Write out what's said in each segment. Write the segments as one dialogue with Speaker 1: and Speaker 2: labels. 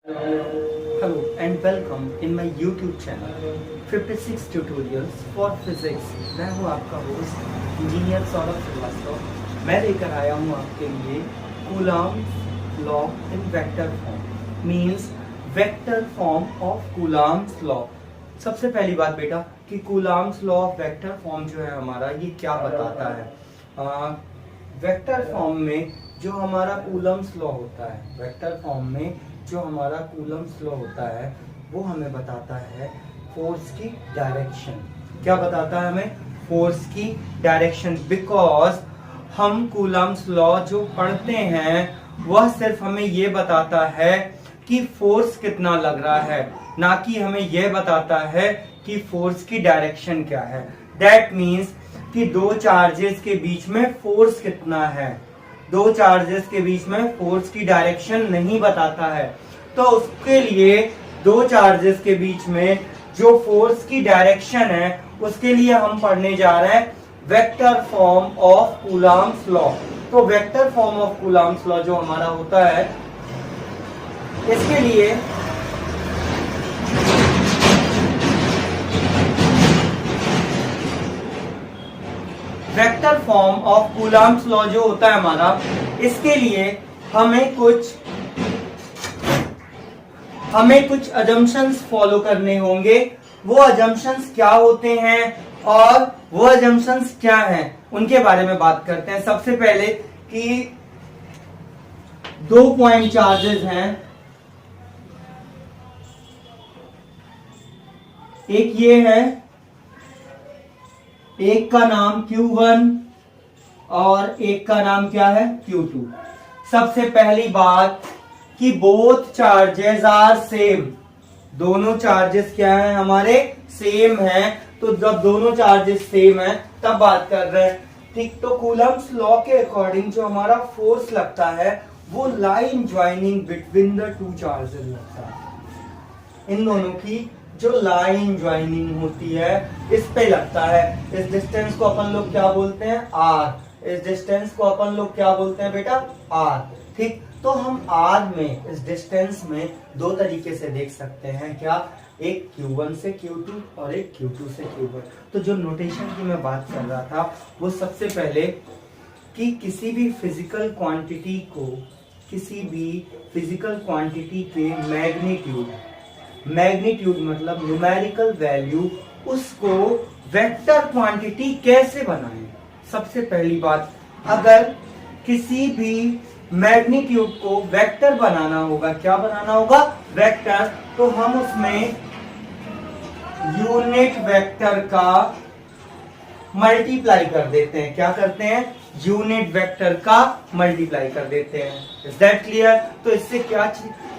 Speaker 1: Hello and welcome in my YouTube channel 56 Tutorials for Physics। मैं हूँ आपका host engineer Saurabh Srivastava. मैं लेकर आया हूँ आपके लिए Coulomb's law in vector form, means vector form of Coulomb's law. सबसे पहली बात बेटा कि Coulomb's law of vector form जो है हमारा, ये क्या बताता है। वेक्टर फॉर्म में जो हमारा कूलम्स लॉ होता है, वेक्टर फॉर्म में जो हमारा कूलम्स लॉ होता है वो हमें बताता है फोर्स की डायरेक्शन। क्या बताता है हमें? फोर्स की डायरेक्शन। बिकॉज हम कूलम्स लॉ जो पढ़ते हैं वह सिर्फ हमें ये बताता है कि फोर्स कितना लग रहा है, ना कि हमें यह बताता है कि फोर्स की डायरेक्शन क्या है। दैट मीन्स कि दो चार्जेस के बीच में फोर्स कितना है, दो चार्जेस के बीच में फोर्स की डायरेक्शन नहीं बताता है। तो उसके लिए दो चार्जेस के बीच में जो फोर्स की डायरेक्शन है उसके लिए हम पढ़ने जा रहे हैं vector form of Coulomb's law. तो vector form of Coulomb's law जो हमारा होता है, इसके लिए vector form of Coulomb's law जो होता है हमारा, इसके लिए हमें कुछ अजम्पशंस फॉलो करने होंगे। वो अजम्पशंस क्या होते हैं और वो अजम्पशंस क्या हैं उनके बारे में बात करते हैं। सबसे पहले कि दो पॉइंट चार्जेस हैं, एक ये है, एक का नाम Q1 और एक का नाम क्या है Q2। सबसे पहली बात कि बोथ चार्जेस आर सेम, दोनों चार्जेस क्या हैं हमारे? सेम हैं। तो जब दोनों चार्जेस सेम हैं तब बात कर रहे हैं, ठीक। तो कूलम्स लॉ के अकॉर्डिंग जो हमारा फोर्स लगता है वो line joining between the two charges लगता है। इन दोनों की जो लाइन ज्वाइनिंग होती है इस पे लगता है। इस डिस्टेंस को अपन लोग क्या बोलते हैं? आर। इस डिस्टेंस को अपन लोग क्या बोलते हैं बेटा? आर, ठीक। तो हम आर में, इस डिस्टेंस में दो तरीके से देख सकते हैं। क्या? एक Q1 से Q2 और एक Q2 से Q1। तो जो नोटेशन की मैं बात कर रहा था वो सबसे पहले कि किसी भी फिजिकल क्वांटिटी को, किसी भी फिजिकल क्वांटिटी के मैग्नीट्यूड मतलब न्यूमेरिकल वैल्यू, उसको वेक्टर क्वांटिटी कैसे बनाएं। सबसे पहली बात, अगर किसी भी मैग्नीट्यूड को वेक्टर बनाना होगा, क्या बनाना होगा? वेक्टर। तो हम उसमें यूनिट वेक्टर का मल्टीप्लाई कर देते हैं। क्या करते हैं? यूनिट वेक्टर का मल्टीप्लाई कर देते हैं। Is that clear? तो इससे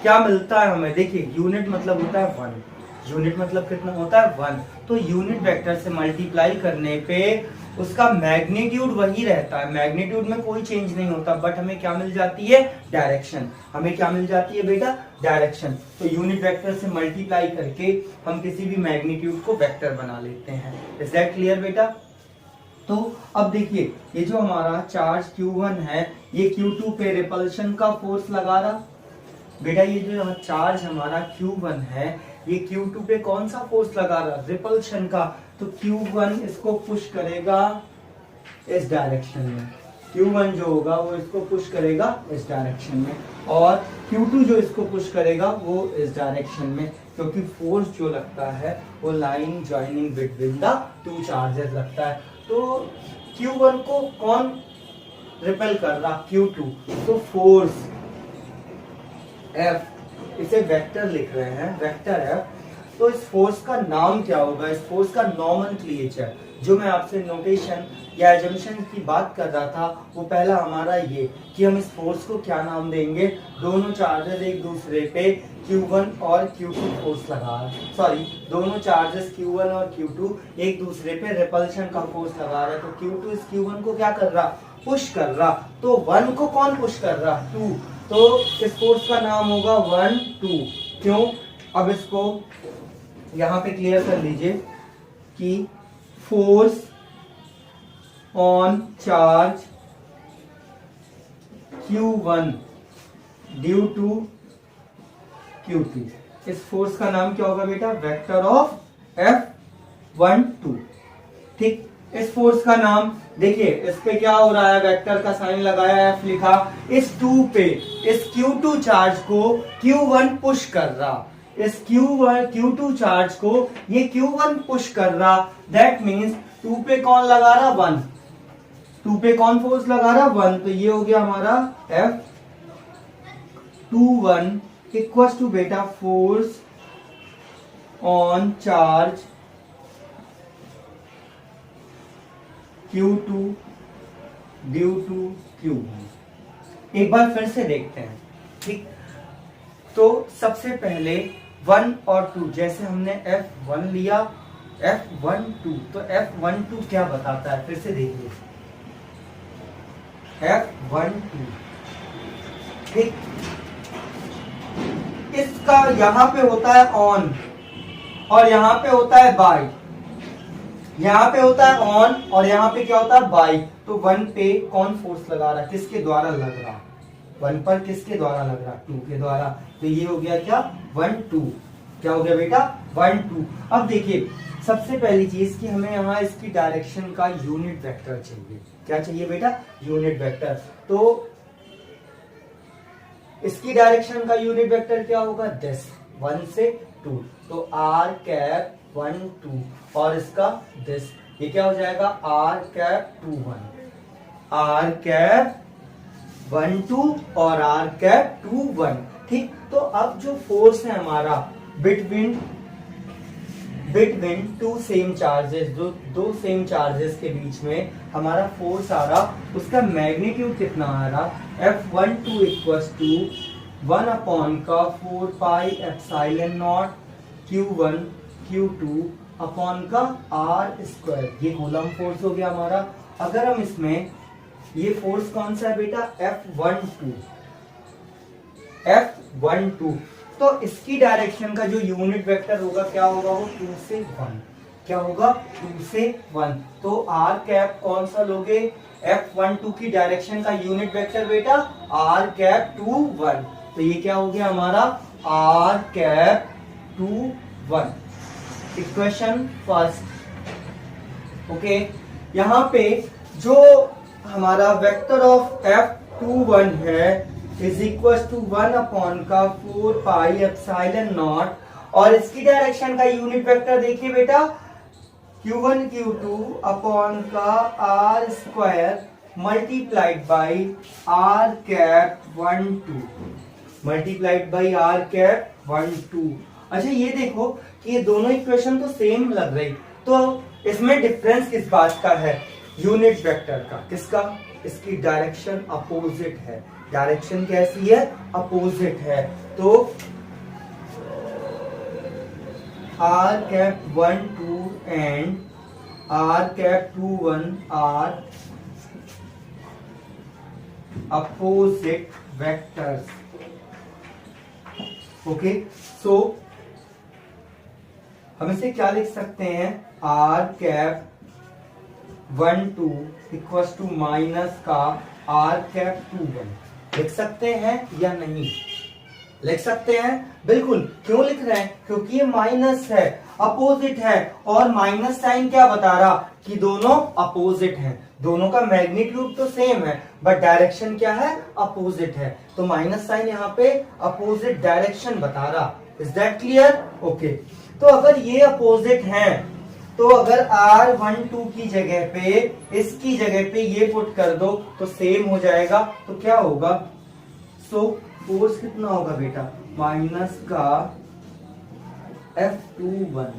Speaker 1: क्या मिलता है हमें? देखिए, यूनिट मतलब होता है 1। यूनिट मतलब कितना होता है? 1। तो यूनिट वेक्टर से मल्टीप्लाई करने पे उसका मैग्नीट्यूड वही रहता है, मैग्नीट्यूड में कोई चेंज नहीं होता, बट हमें क्या मिल जाती है? डायरेक्शन। हमें क्या मिल जाती है बेटा? डायरेक्शन। तो यूनिट वेक्टर से मल्टीप्लाई करके हम किसी भी मैग्नीट्यूड को वेक्टर बना लेते हैं। इज दैट क्लियर बेटा? तो अब देखिए, ये जो हमारा चार्ज Q1 है ये Q2 पे रिपल्शन का फोर्स लगा रहा। बेटा ये जो चार्ज हमारा Q1 है ये Q2 पे कौन सा फोर्स लगा रहा? रिपल्शन का। तो Q1 इसको पुश करेगा इस डायरेक्शन में, Q1 जो होगा वो इसको पुश करेगा इस डायरेक्शन में, और Q2 जो इसको पुश करेगा वो इस डायरेक्शन में, क्योंकि फोर्स जो लगता है वो line joining between the two charges लगता है। तो Q1 को कौन रिपेल कर रहा? Q2। तो फोर्स F, इसे वेक्टर लिख रहे हैं, वेक्टर F। तो इस फोर्स का नाम क्या होगा? इस फोर्स का नॉमेनक्लेचर, जो मैं आपसे नोटेशन या एजम्पशन की बात कर रहा था, वो पहला हमारा ये कि हम इस फोर्स को क्या नाम देंगे? दोनों चार्जेस एक दूसरे पे Q1 और Q2 फोर्स लगा रहे हैं, सॉरी, दोनों चार्जेस Q1 और Q2 एक दूसरे पे रिपल्शन का फोर्स लगा रहे हैं। तो Q2 इस Q1 को क्या कर रहा? पुश कर रहा। तो 1 को कौन पुश कर रहा? 2। तो इस फोर्स का नाम होगा 1, 2। क्यों? अब इसको यहां पे क्लियर कर लीजिए कि force on charge Q1 due to Q2। इस फोर्स का नाम क्या होगा बेटा? Vector of F12। ठीक, इस फोर्स का नाम देखिए, इस पे क्या हो रहा है, वेक्टर का साइन लगाया, F लिखा, इस 2 पे इस Q2 चार्ज को Q1 पुश कर रहा, इस Q2 चार्ज को ये Q1 पुश कर रहा, दैट मीन्स 2 पे कौन लगा रहा? 1। 2 पे कौन फोर्स लगा रहा? 1। तो ये हो गया हमारा F21 इक्वल्स टू बेटा force on charge Q2 due to Q1। एक बार फिर से देखते हैं। ठीक, तो सबसे पहले 1 और 2, जैसे हमने F1 लिया, F12, तो F12 क्या बताता है? फिर से देखिए, F12। ठीक, इसका यहां पे होता है ऑन और यहां पे होता है बाय, यहां पे होता है ऑन और यहां पे क्या होता है? बाय। तो 1 पे कौन फोर्स लगा रहा है? किसके द्वारा लग रहा? 1 पर किसके द्वारा लग रहा? 2 के द्वारा। तो ये हो गया क्या? 1 2। क्या हो गया बेटा? 1 2। अब देखिए, सबसे पहली चीज कि हमें यहाँ इसकी डायरेक्शन का यूनिट वेक्टर चाहिए। क्या चाहिए बेटा? Unit vector. तो इसकी डायरेक्शन का यूनिट वेक्टर क्या होगा? दिस 1 से 2। तो आर कैप 1 2 और इसका दिस, ये क्या हो जाएगा? आर कैप 2 1, आर कैप 1 2 और आर कैप 2 1। ठीक, तो अब जो फोर्स है हमारा बिटवीन टू सेम चार्जेस, जो दो सेम चार्जेस के बीच में हमारा फोर्स आ रहा, उसका मैग्नीट्यूड कितना आ रहा? F12 इक्वल्स टू 1 अपॉन का 4 पाई epsilon nought Q1 Q2 upon का R स्क्वायर। ये कूलम फोर्स हो गया हमारा। अगर हम इसमें ये फोर्स कौन सा है बेटा? F12, तो इसकी डायरेक्शन का जो यूनिट वेक्टर होगा क्या होगा? वो 2 से 1। क्या होगा? 2 से 1। तो R कैप कौन सा लोगे? F12 की डायरेक्शन का यूनिट वेक्टर बेटा R कैप 2 1। तो ये क्या हो गया हमारा? R cap 2 1। Equation first. Okay, यहां पे जो हमारा वेक्टर ऑफ F21 है इज इक्वल टू 1 अपॉन का 4 पाई एप्सिलॉन नॉट, और इसकी डायरेक्शन का यूनिट वेक्टर देखिए बेटा Q1 Q2 अपॉन का R square multiplied by R cap 1 2, multiplied by R cap 1 2। अच्छा, ये देखो कि ये दोनों इक्वेशन तो सेम लग रही, तो इसमें डिफरेंस किस बात का है? यूनिट वेक्टर का। किसका? इसकी डायरेक्शन अपोजिट है। डायरेक्शन कैसी है? अपोजिट है। तो R cap 1 2 and R cap 2 1 are opposite vectors. Okay, so हम इसे क्या लिख सकते हैं? R cap 1 2 equals to minus का R कैप 2 1 लिख सकते हैं या नहीं? लिख सकते हैं, बिल्कुल। क्यों लिख रहे हैं? क्योंकि ये माइनस है, अपोजिट है, और माइनस साइन क्या बता रहा? कि दोनों अपोजिट हैं। दोनों का मैग्नीट्यूड तो सेम है बट डायरेक्शन क्या है? अपोजिट है। तो माइनस साइन यहाँ पे अपोजिट डायरेक्शन बता रहा। Is that clear? ओके, तो अगर ये अपोजिट हैं, तो अगर R12 की जगह पे, इसकी जगह पे ये पुट कर दो तो सेम हो जाएगा। तो क्या होगा? सो फोर्स कितना होगा बेटा? माइनस का F21।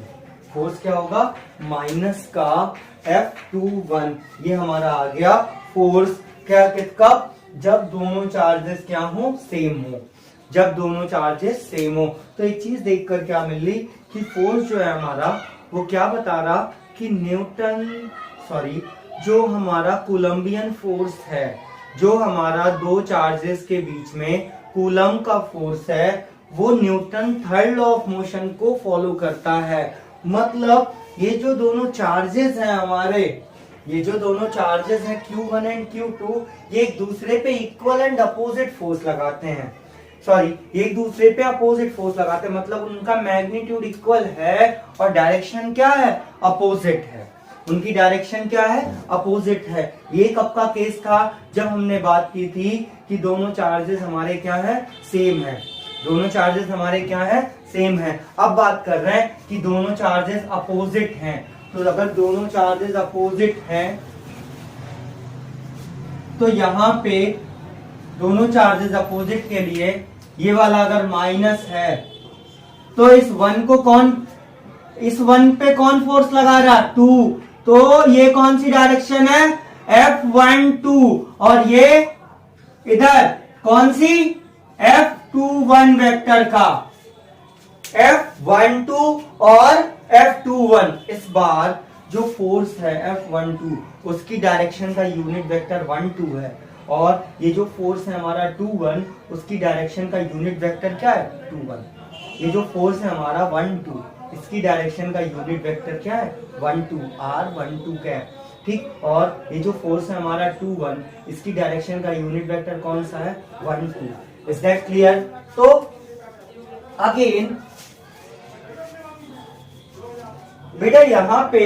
Speaker 1: फोर्स क्या होगा? माइनस का F21। ये हमारा आ गया फोर्स। क्या किसका? जब दोनों चार्जेस क्या हो? सेम हो। जब दोनों चार्जेस सेम हो। तो एक चीज देखकर क्या मिल रही कि फोर्स जो है हमारा वो क्या बता रहा कि जो हमारा कोलंबियन फोर्स है, जो हमारा दो चार्जेस के बीच में कूलम का फोर्स है, वो Newton third law of motion को फॉलो करता है। मतलब ये जो दोनों चार्जेस हैं हमारे, ये जो दोनों चार्जेस हैं Q1 एंड Q2, ये एक दूसरे पे इक्वल एंड अपोजिट फोर्स लगाते हैं। सॉरी एक दूसरे पे अपोजिट फोर्स लगाते हैं, मतलब उनका मैग्नीट्यूड इक्वल है और डायरेक्शन क्या है, अपोजिट है। उनकी डायरेक्शन क्या है, अपोजिट है। ये कब का केस था, जब हमने बात की थी कि दोनों चार्जेस हमारे क्या है, सेम है। दोनों चार्जेस हमारे क्या है, सेम है। अब बात कर रहे हैं कि दोनों चार्जेस अपोजिट हैं। तो अगर दोनों चार्जेस अपोजिट हैं तो यहां पे दोनों चार्जेस अपोजिट के लिए ये वाला अगर माइनस है तो इस वन पे कौन फोर्स लगा रहा, 2। तो ये कौन सी डायरेक्शन है, F12, और ये इधर कौन सी, F21 वेक्टर का, F12 और F21। इस बार जो फोर्स है F12 उसकी डायरेक्शन का यूनिट वेक्टर 12 है, और ये जो फोर्स है हमारा 21 उसकी डायरेक्शन का यूनिट वेक्टर क्या है, 21। ये जो फोर्स है हमारा 12 इसकी डायरेक्शन का यूनिट वेक्टर क्या है, 12 R12 कैप, ठीक। और ये जो फोर्स है हमारा 21 इसकी डायरेक्शन का यूनिट वेक्टर कौन सा है, 12। Is that clear. तो अगेन बेटा यहां पे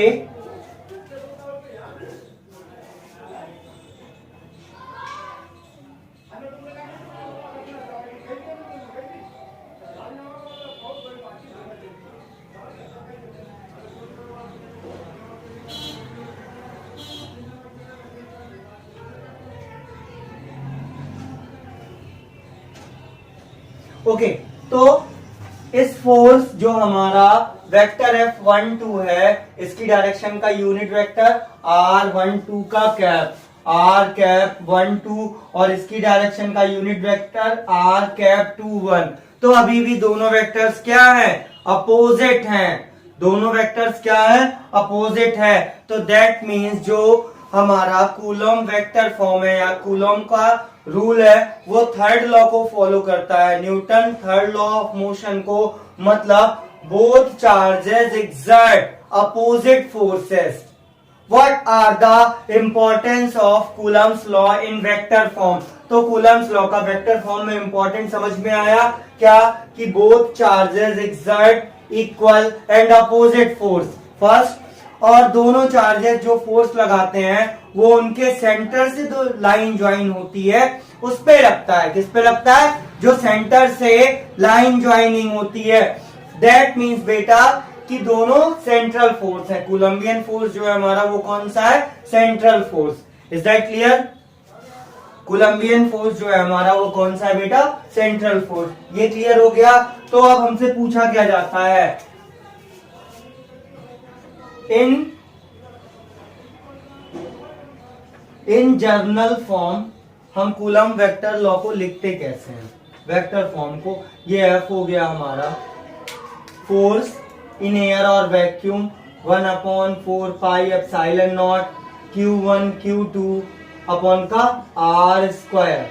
Speaker 1: ओके तो इस फोर्स जो हमारा वेक्टर F12 है इसकी डायरेक्शन का यूनिट वेक्टर R12 का कैप, R कैप 12, और इसकी डायरेक्शन का यूनिट वेक्टर R कैप 21। तो अभी भी दोनों वेक्टर्स क्या है, अपोजिट हैं। दोनों वेक्टर्स क्या है, अपोजिट है। तो दैट मीन्स जो हमारा कूलम वेक्टर फॉर्म है या कूलम का रूल है वो थर्ड लॉ को फॉलो करता है, Newton third law of motion को। मतलब both charges exert opposite forces. What are the importance of Coulomb's law in vector form. तो कूलम्स लॉ का वेक्टर फॉर्म में इंपॉर्टेंस समझ में आया क्या, कि both charges exert equal and opposite force first, और दोनों चार्जेस जो फोर्स लगाते हैं वो उनके सेंटर से जो लाइन ज्वाइन होती है उस पे लगता है। किस पे लगता है, जो सेंटर से लाइन ज्वाइनिंग होती है। दैट मीन्स बेटा कि दोनों सेंट्रल फोर्स है। कूलम्बियन फोर्स जो है हमारा वो कौन सा है, central force. Is that clear. Coulombian force जो है हमारा वो कौन सा है बेटा, सेंट्रल फोर्स। ये क्लियर हो गया। तो अब हमसे पूछा क्या जाता है, इन जर्नल फॉर्म हम कूलम वेक्टर लॉ को लिखते कैसे हैं, वेक्टर फॉर्म को। ये F हो गया हमारा फोर्स इन एयर और vacuum 1/4 pi epsilon nought Q1 Q2 upon का R स्क्वायर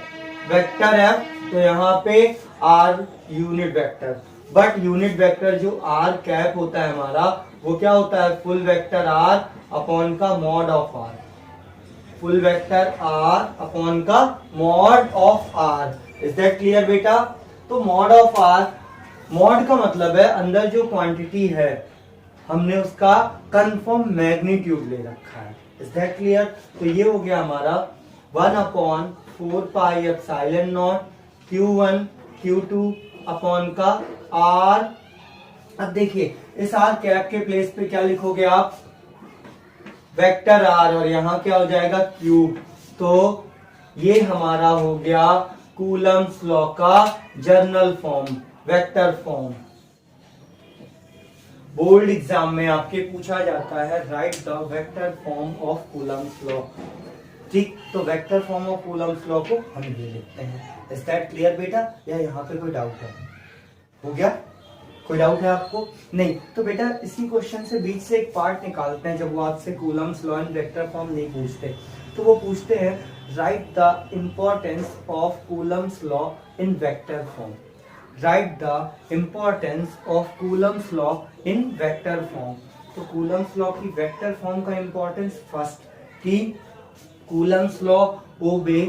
Speaker 1: वेक्टर F। तो यहाँ पे R unit vector, but unit vector जो R कैप होता है हमारा वो क्या होता है, फुल वेक्टर R अपॉन का mod of R। Full vector R upon का mod of R। Is that clear बेटा। तो मॉड ऑफ R, मॉड का मतलब है अंदर जो क्वांटिटी है हमने उसका कंफर्म मैग्नीट्यूड ले रखा है। Is that clear. तो ये हो गया हमारा 1/4 pi epsilon nought Q1 Q2 upon का R। अब देखिए इस R कैप के प्लेस पे क्या लिखोगे आप, वेक्टर R, और यहां क्या हो जाएगा Q। तो ये हमारा हो गया कूलम्स लॉ का journal form, vector form. Board exam में आपके पूछा जाता है right the vector form of Coulomb's law. ठीक, तो vector form of Coulomb's law को हम ये लिखते हैं। इज दैट क्लियर बेटा, या यहाँ पे कोई डाउट है, हो गया, कोई डाउट है आपको, नहीं। तो बेटा इसी क्वेश्चन से बीच से एक पार्ट निकालते हैं। जब वो आपसे Coulomb's law in vector form नहीं पूछते तो वो पूछते हैं right the importance of Coulomb's law in vector form. Right the importance of Coulomb's law in vector form. तो कूलम्स लॉ की वेक्टर फॉर्म का इंपॉर्टेंस फर्स्ट कि कूलम्स लॉ ओबे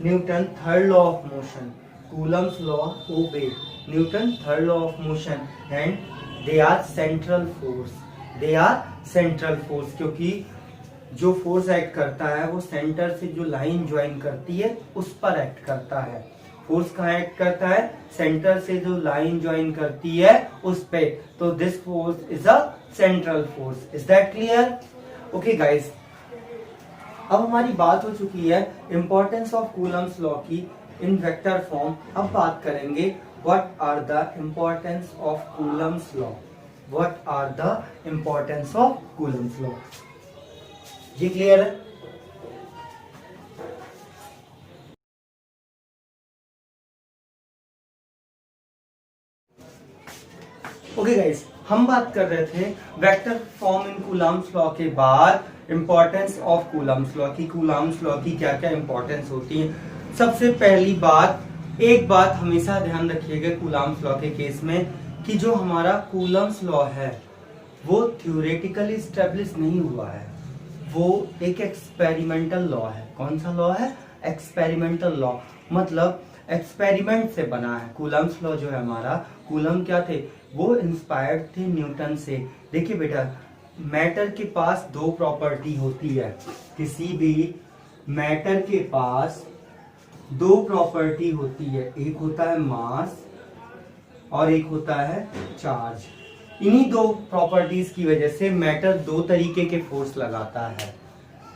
Speaker 1: Newton third law of motion. Coulomb's law obey Newton third law of motion and they are central force. They are central force क्योंकि जो force act करता है वो centre से जो लाइन ज्वाइन करती है उस पर एक्ट करता है. फोर्स कहाँ एक्ट करता है? सेंटर से जो लाइन ज्वाइन करती है उस पे. तो this force is a central force. Is that clear? Okay guys, अब हमारी बात हो चुकी है इंपॉर्टेंस ऑफ कूलम्स लॉ की इन वेक्टर फॉर्म. अब बात करेंगे what are the importance of Coulomb's law. What are the importance of Coulomb's law. ये क्लियर है? ओके गाइस, हम बात कर रहे थे vector form in Coulomb's law के बाद इंपॉर्टेंस ऑफ कूलम्स लॉ की. कूलम्स लॉ की क्या क्या इंपॉर्टेंस होती है. सबसे पहली बात, एक बात हमेशा ध्यान रखिएगा कूलम्स लॉ के केस में कि जो हमारा कूलम्स लॉ है वो थ्योरेटिकली स्टेब्लिश नहीं हुआ है, वो एक एक्सपेरिमेंटल लॉ है. कौन सा लॉ है? Experimental law. मतलब एक्सपेरिमेंट से बना है. कूलम्स लॉ जो है हमारा, कूलम क्या थे? वो इंस्पायर्ड थे न्यूटन से. देखिए बेटा, मैटर के पास दो प्रॉपर्टी होती है. किसी भी मैटर के पास दो प्रॉपर्टी होती है. एक होता है मास और एक होता है चार्ज. इन्हीं दो प्रॉपर्टीज की वजह से मैटर दो तरीके के फोर्स लगाता है.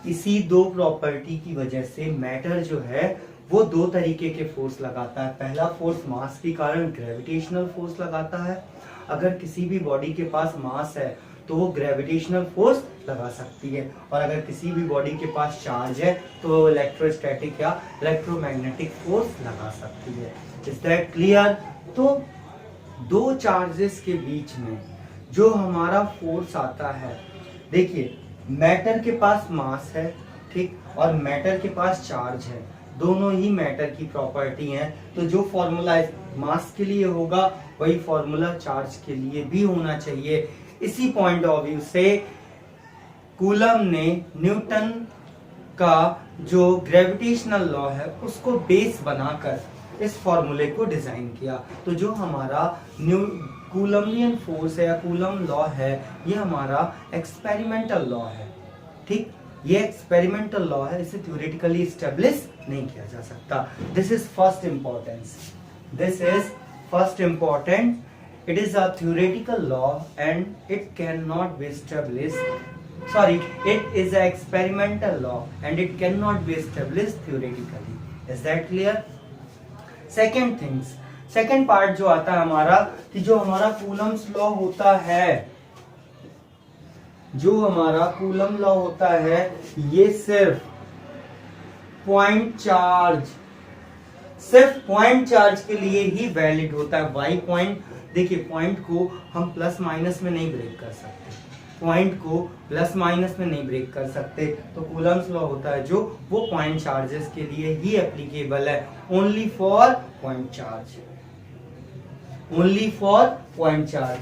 Speaker 1: इसी दो प्रॉपर्टी की वजह से मैटर जो है वो दो तरीके के फोर्स लगाता है. पहला फोर्स मास के कारण ग्रेविटेशनल फोर्स लगाता है. अगर किसी भी बॉडी के पास मास है तो वो ग्रेविटेशनल फोर्स लगा सकती है. और अगर किसी भी बॉडी के पास चार्ज है तो वो इलेक्ट्रोस्टैटिक या इलेक्ट्रोमैग्नेटिक फोर्स लगा सकती है. Is that clear? तो दो चार्जेस के बीच में जो हमारा फोर्स आता है, देखिए मैटर के पास मास है, ठीक, और मैटर के पास चार्ज है. दोनों ही मैटर की प्रॉपर्टी हैं. तो जो फॉर्मूला मास के लिए होगा वही फॉर्मूला चार्ज के लिए भी होना चाहिए. इसी पॉइंट ऑफ व्यू से कूलम ने न्यूटन का जो ग्रेविटेशनल लॉ है उसको बेस बनाकर इस फॉर्मूले को डिजाइन किया. तो जो हमारा न्यू कूलम्बियन फोर्स है या कूलम लॉ है, ये हमारा एक्सपेरिमेंटल लॉ है. ठीक, ये एक्सपेरिमेंटल लॉ है, इसे थ्योरेटिकली स्टेब्लिश नहीं किया जा सकता. This is first importance. This is first important. It is a theoretical law and it can not be established. Sorry, it is an experimental law and it cannot be established theoretically. Is that clear? Second things, second part जो आता है हमारा कि जो हमारा Coulomb's law होता है, जो हमारा कूलम लॉ होता है ये सिर्फ पॉइंट चार्ज, सिर्फ पॉइंट चार्ज के लिए ही वैलिड होता है. वाई पॉइंट, देखिए पॉइंट को हम प्लस माइनस में नहीं ब्रेक कर सकते. पॉइंट को प्लस माइनस में नहीं ब्रेक कर सकते. तो कूलम्स लॉ होता है जो वो पॉइंट चार्जेस के लिए ही एप्लीकेबल है. Only for point charge, only for point charge.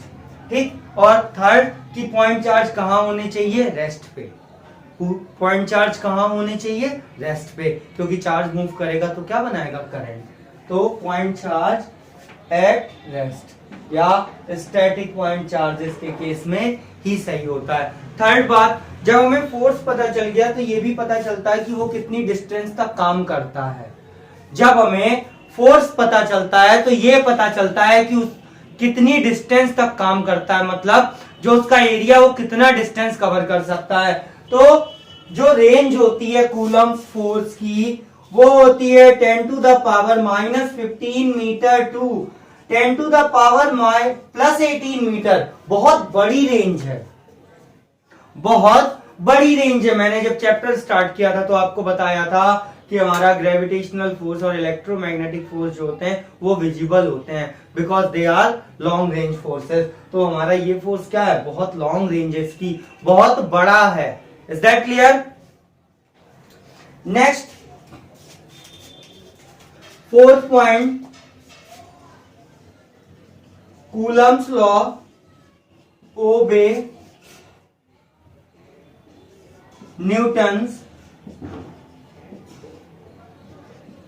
Speaker 1: ठीक, और थर्ड कि पॉइंट चार्ज कहाँ होने चाहिए? रेस्ट पे. पॉइंट चार्ज कहाँ होने चाहिए? रेस्ट पे, क्योंकि चार्ज मूव करेगा तो क्या बनाएगा? करंट. तो पॉइंट चार्ज एट रेस्ट या स्टैटिक पॉइंट चार्जेस के केस में ही सही होता है. थर्ड बात, जब हमें फोर्स पता चल गया तो ये भी पता चलता है कि वो कितनी डिस्टेंस तक काम करता है. जब हमें फोर्स पता चलता है तो ये पता चलता है कि कितनी डिस्टेंस तक काम करता है, मतलब जो उसका एरिया वो कितना डिस्टेंस कवर कर सकता है. तो जो रेंज होती है कूलम्स फोर्स की वो होती है 10 to the power -15 metre to 10 to the power +18 metre. बहुत बड़ी रेंज है, बहुत बड़ी रेंज है. मैंने जब चैप्टर स्टार्ट किया था तो आपको बताया था कि हमारा ग्रेविटेशनल फोर्स और इलेक्ट्रोमैग्नेटिक फोर्स जो होते हैं वो विजिबल होते हैं because they are long range forces. तो हमारा ये फोर्स क्या है? बहुत लॉन्ग रेंज है इसकी, बहुत बड़ा है. Is that clear? Next, fourth point, Coulomb's law ओबे Newton's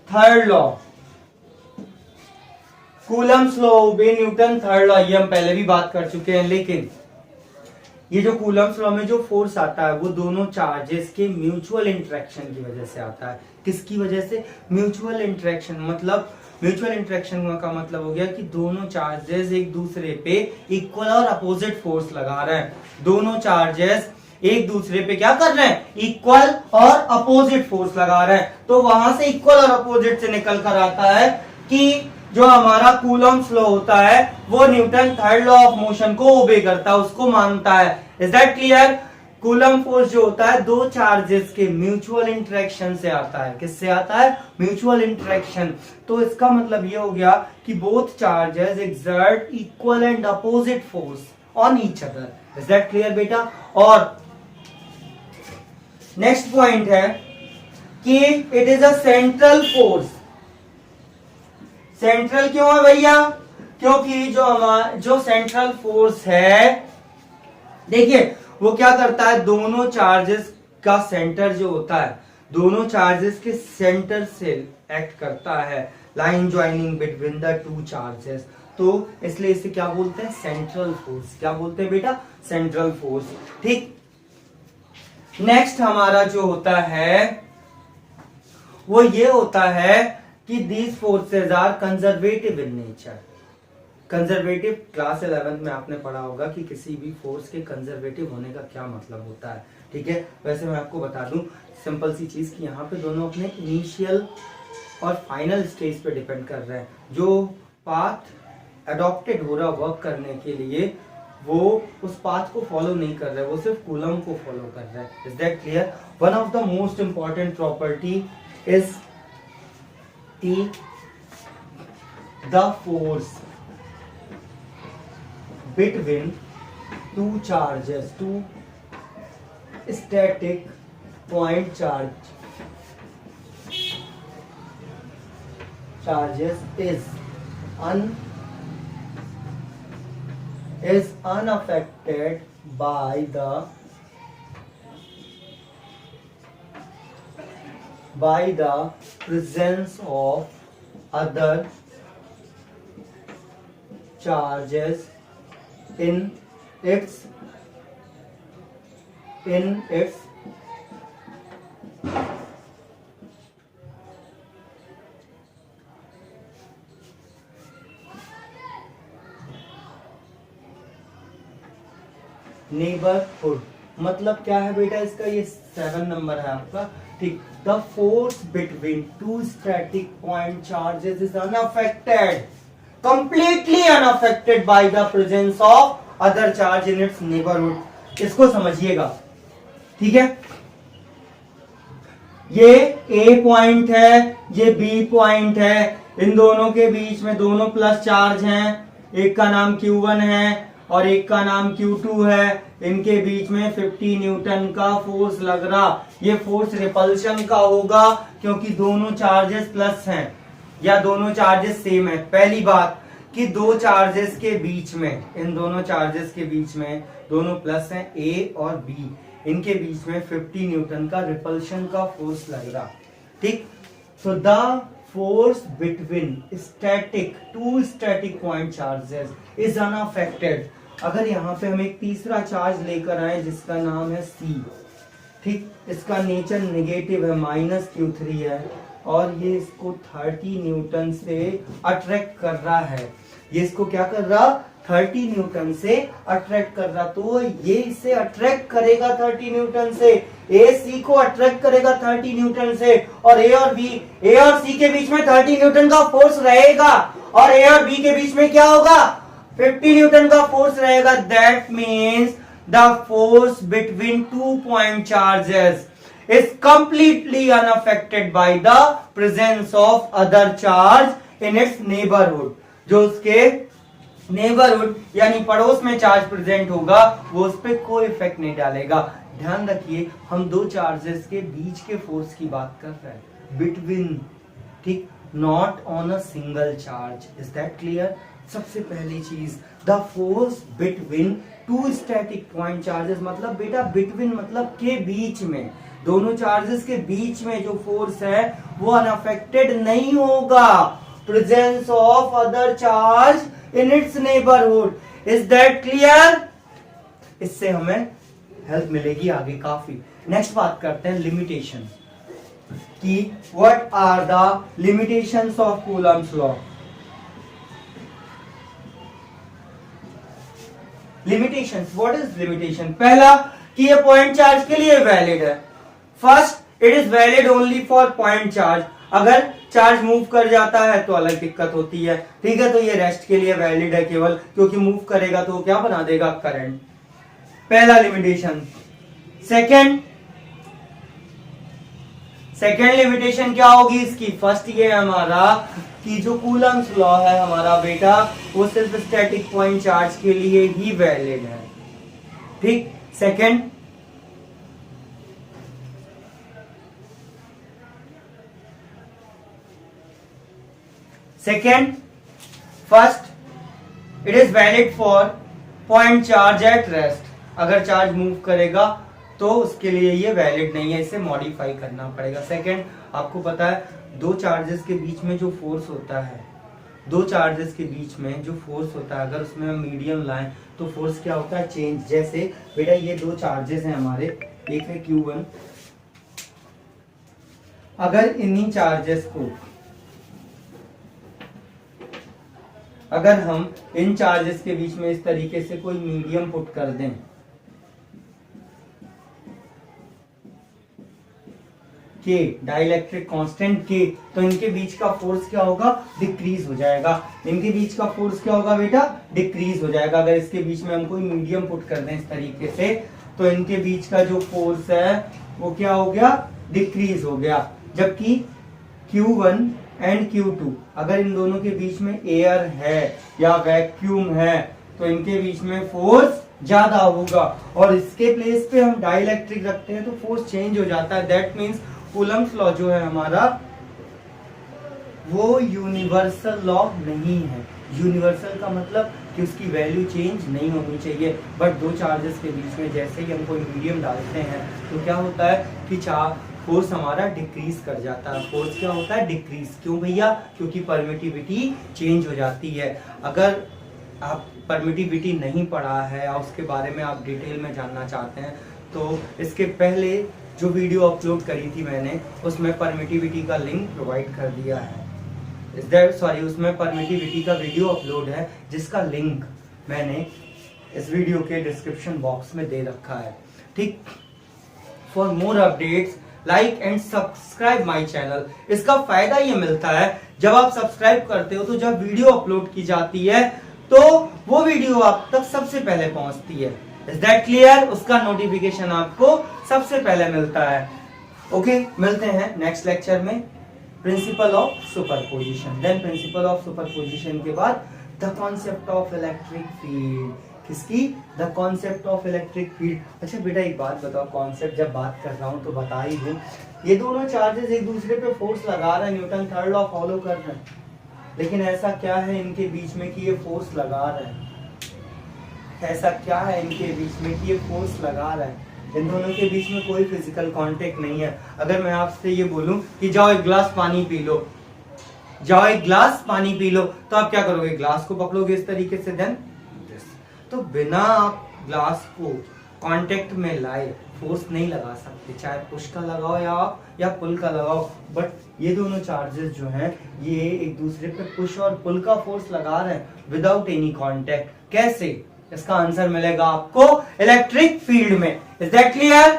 Speaker 1: third law. Coulomb's law ओबे न्यूटन थर्ड लॉ, ये हम पहले भी बात कर चुके हैं, लेकिन ये जो कूलम्स लॉ में जो फोर्स आता है वो दोनों चार्जेस के म्यूचुअल इंटरेक्शन की वजह से आता है। किसकी वजह से? Mutual interaction. मतलब म्यूचुअल इंटरेक्शन का मतलब हो गया कि दोनों चार्जेस एक दूसरे पे इक्वल और अपोजिट फोर्स लगा रहे हैं। दोनों चार्जेस एक दूसरे पे क्या कर रहे हैं? इक्वल और अपोजिट फोर्स लगा रहे हैं। तो वहां से इक्वल और अपोजिट से निकल कर आता है कि जो हमारा कूलम्स लॉ होता है वो Newton third law of motion को ओबे करता है, उसको मानता है। Is that clear? Coulomb force जो होता है दो चार्जेस के म्यूचुअल इंटरेक्शन से आता है। किससे आता है? Mutual interaction. तो इसका मतलब ये हो गया कि both charges exert equal and opposite force on each other. Is that clear बेटा? और नेक्स्ट पॉइंट है कि it is a central force. Central क्यों है भैया? क्योंकि जो सेंट्रल फोर्स है, देखिए वो क्या करता है, दोनों चार्जेस का सेंटर जो होता है, दोनों चार्जेस के सेंटर से एक्ट करता है, line joining between the two charges. तो इसलिए इसे क्या बोलते हैं? Central force. क्या बोलते हैं बेटा? Central force. ठीक। नेक्स्ट हमारा जो होता है वो ये होता है कि these forces are conservative in nature. Conservative class 11 में आपने पढ़ा होगा कि किसी भी फोर्स के कंजर्वेटिव होने का क्या मतलब होता है। ठीक है, वैसे मैं आपको बता दूं सिंपल सी चीज कि यहाँ पे दोनों अपने इनिशियल और फाइनल स्टेज पे डिपेंड कर रहे हैं। जो पाथ अडॉप्टेड हो रहा वर्क करने के लिए वो उस पाथ को फॉलो नहीं कर रहे, वो सिर्फ कूलम को फॉलो कर रहे हैं। Is that clear? One of the most important property is the force between two charges, two static point charges is unaffected by the presence of other charges in its neighbourhood. मतलब क्या है बेटा इसका? ये 7 number है आपका। ठीक। The force between two static point charges is unaffected, completely unaffected by the presence of other charge in its neighbourhood. इसको समझिएगा। ठीक है, ये ए पॉइंट है, ये बी पॉइंट है, इन दोनों के बीच में दोनों प्लस चार्ज हैं। एक का नाम Q1 है और एक का नाम Q2 है। इनके बीच में 50 न्यूटन का फोर्स लग रहा। ये फोर्स रिपल्शन का होगा क्योंकि दोनों चार्जेस प्लस हैं या दोनों चार्जेस सेम है। पहली बात कि दो चार्जेस के बीच में, इन दोनों चार्जेस के बीच में दोनों प्लस हैं, ए और बी, इनके बीच में 50 न्यूटन का रिपल्शन का फोर्स लग रहा। ठीक। So the force between two static point charges is unaffected. अगर यहाँ पे हम एक तीसरा चार्ज लेकर आए जिसका नाम है C, ठीक, इसका नेचर नेगेटिव है, -Q3 है और ये इसको 30 न्यूटन से अट्रैक्ट कर रहा है। ये इसको क्या कर रहा? 30 न्यूटन से अट्रैक्ट कर रहा। तो ये इसे अट्रैक्ट करेगा 30 न्यूटन से, ए सी को अट्रैक्ट करेगा 30 न्यूटन से, और ए और सी के बीच में 30 न्यूटन का फोर्स रहेगा और ए और बी के बीच में क्या होगा? 50 न्यूटन का फोर्स रहेगा। That means the force between two point charges is completely unaffected by the presence of other charge in its neighborhood। जो उसके नेबरहुड यानी पड़ोस में चार्ज प्रेजेंट होगा वो उस पर कोई इफेक्ट नहीं डालेगा। ध्यान रखिए हम दो चार्जेस के बीच के फोर्स की बात कर रहे हैं, बिटवीन, ठीक, not on a single charge. Is that clear? सबसे पहली चीज, the force between two static point charges, मतलब बेटा बिटवीन मतलब के बीच में, दोनों चार्जेस के बीच में जो फोर्स है वो अनअफेक्टेड नहीं होगा। presence of other charge in its neighborhood. Is that clear? इससे हमें हेल्प मिलेगी आगे काफी। नेक्स्ट बात करते हैं लिमिटेशन कि what are the limitations of Coulomb's law. Limitations, what is limitation? पहला कि ये पॉइंट चार्ज के लिए वैलिड है। First, it is valid only for point charge. अगर चार्ज मूव कर जाता है तो अलग दिक्कत होती है, ठीक है। तो ये रेस्ट के लिए वैलिड है केवल, क्योंकि मूव करेगा तो क्या बना देगा? करंट। पहला लिमिटेशन। सेकेंड लिमिटेशन क्या होगी इसकी? फर्स्ट ये हमारा कि जो कूलम्स लॉ है हमारा बेटा, वो सिर्फ स्टैटिक पॉइंट चार्ज के लिए ही वैलिड है, ठीक। Second, first, it is valid for point charge at rest. अगर चार्ज मूव करेगा तो उसके लिए ये वैलिड नहीं है, इसे मॉडिफाई करना पड़ेगा। सेकेंड, आपको पता है दो चार्जेस के बीच में जो फोर्स होता है, दो चार्जेस के बीच में जो फोर्स होता है, अगर उसमें हम मीडियम लाएं तो फोर्स क्या होता है? चेंज। जैसे बेटा ये दो चार्जेस हैं हमारे, एक है Q1, अगर इन्हीं चार्जेस को, अगर हम इन चार्जेस के बीच में इस तरीके से कोई मीडियम पुट कर दें, के डाइलेक्ट्रिक कांस्टेंट के, तो इनके बीच का फोर्स क्या होगा? डिक्रीज हो जाएगा। इनके बीच का फोर्स क्या होगा बेटा? डिक्रीज हो जाएगा। अगर इसके बीच में हम कोई मीडियम पुट कर दें इस तरीके से, तो इनके बीच का जो फोर्स है वो क्या हो गया? डिक्रीज हो गया। जबकि Q1 एंड Q2, अगर इन दोनों के बीच में एयर है या वैक्यूम है तो इनके बीच में फोर्स ज्यादा होगा, और इसके प्लेस पे हम डाइलेक्ट्रिक रखते हैं तो फोर्स चेंज हो जाता है। दैट मीन्स कूलम्स लॉ जो है हमारा वो यूनिवर्सल लॉ नहीं है। यूनिवर्सल का मतलब कि उसकी वैल्यू चेंज नहीं होनी चाहिए, बट दो चार्जेस के बीच में जैसे ही हम कोई मीडियम डालते हैं तो क्या होता है कि फोर्स हमारा डिक्रीज कर जाता है। फोर्स क्या होता है? डिक्रीज। क्यों भैया? क्योंकि परमिटिविटी चेंज हो जाती है। अगर आप परमिटिविटी नहीं पढ़ा है या उसके बारे में आप डिटेल में जानना चाहते हैं तो इसके पहले जो वीडियो अपलोड करी थी मैंने, उसमें परमिटिविटी का लिंक प्रोवाइड कर दिया है। उसमें परमिटिविटी का वीडियो अपलोड है जिसका लिंक मैंने इस वीडियो के डिस्क्रिप्शन बॉक्स में दे रखा है, ठीक। For more updates like and subscribe my channel. इसका फायदा ये मिलता है, जब आप सब्सक्राइब करते हो तो जब वीडियो अपलोड की जाती है तो वो वीडियो आप तक सबसे पहले पहुंचती है। Is that clear? उसका नोटिफिकेशन आपको सबसे पहले मिलता है। ओके, मिलते हैं नेक्स्ट लेक्चर में। Principle of superposition, then principle of superposition के बाद the concept of electric field. किसकी? The concept of electric field. अच्छा बेटा एक बात बताओ, कॉन्सेप्ट जब बात कर रहा हूं तो बता ही दूं, ये दोनों चार्जेस एक दूसरे पे फोर्स लगा रहे हैं, न्यूटन थर्ड लॉ फॉलो कर रहे हैं, लेकिन ऐसा क्या है इनके बीच में कि ये फोर्स लगा रहे हैं? ऐसा क्या है इनके बीच में कि ये फोर्स लगा रहा है? इन दोनों के बीच में कोई फिजिकल कांटेक्ट नहीं है। अगर मैं आपसे ये बोलूं कि जाओ एक ग्लास पानी पी लो, जाओ एक ग्लास पानी पी लो, तो आप क्या करोगे? ग्लास को पकड़ोगे इस तरीके से, देन तो बिना आप ग्लास को कांटेक्ट में लाए फोर्स नहीं लगा सकते, चाहे पुश का लगाओ या पुल का लगाओ। बट ये दोनों चार्जेस जो हैं ये एक दूसरे पे पुश और पुल का फोर्स लगा रहे हैं विदाउट एनी कांटेक्ट। कैसे? इसका आंसर मिलेगा आपको इलेक्ट्रिक फील्ड में। Is that clear?